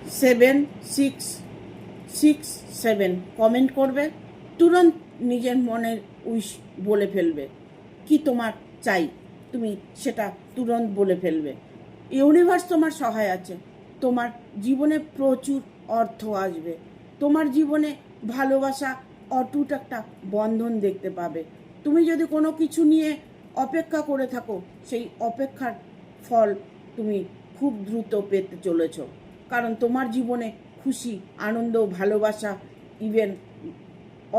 7667 comment করবে, তুরন্ত নিজের মনের উইশ বলে ফেলবে। কি তোমার চাই তুমি সেটা তুরন্ত বলে ফেলবে। ইউনিভার্স তোমার সহায় আছে। তোমার জীবনে প্রচুর অর্থ আসবে। তোমার জীবনে ভালোবাসা অটুট একটা বন্ধন দেখতে পাবে। তুমি যদি কোনো কিছু নিয়ে অপেক্ষা করে থাকো, সেই অপেক্ষার ফল তুমি খুব দ্রুত পেতে চলেছ। কারণ তোমার জীবনে খুশি, আনন্দ, ভালোবাসা, ইভেন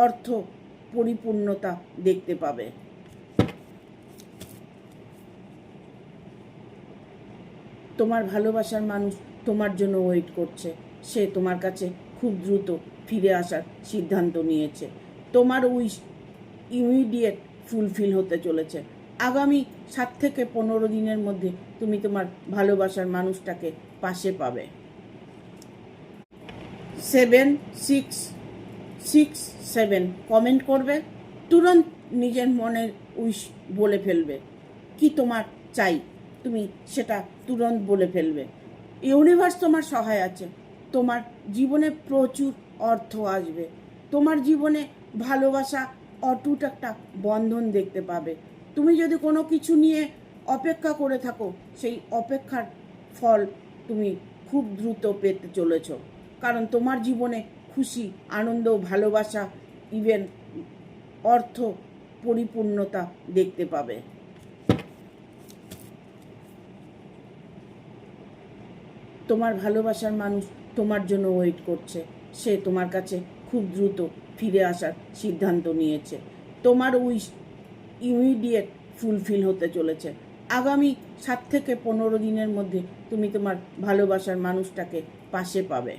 অর্থ পরিপূর্ণতা দেখতে পাবে। তোমার ভালোবাসার মানুষ তোমার জন্য ওয়েট করছে। সে তোমার কাছে খুব দ্রুত ফিরে আসার সিদ্ধান্ত নিয়েছে। তোমার উইশ ইমিডিয়েট ফুলফিল হতে চলেছে। আগামী 7 থেকে 15 দিনের মধ্যে তুমি তোমার ভালোবাসার মানুষটাকে পাশে পাবে। 7667 কমেন্ট করবে, তুরন্ত নিজের মনের উইশ বলে ফেলবে। কি তোমার চাই তুমি সেটা তুরন্ত বলে ফেলবে। ইউনিভার্স তোমার সহায় আছে। তোমার জীবনে প্রচুর অর্থ আসবে। তোমার জীবনে ভালোবাসা অটুট একটা বন্ধন দেখতে পাবে। তুমি যদি কোনো কিছু নিয়ে অপেক্ষা করে থাকো, সেই অপেক্ষার ফল তুমি খুব দ্রুত পেতে চলেছ। কারণ তোমার জীবনে খুশি, আনন্দ, ভালোবাসা, ইভেন অর্থ পরিপূর্ণতা দেখতে পাবে। তোমার ভালোবাসার মানুষ তোমার জন্য ওয়েট করছে। সে তোমার কাছে খুব দ্রুত ফিরে আসার সিদ্ধান্ত নিয়েছে। তোমার উইশ ইমিডিয়েট ফুলফিল হতে চলেছে। আগামী 7 থেকে 15 দিনের মধ্যে তুমি তোমার ভালোবাসার মানুষটাকে পাশে পাবে।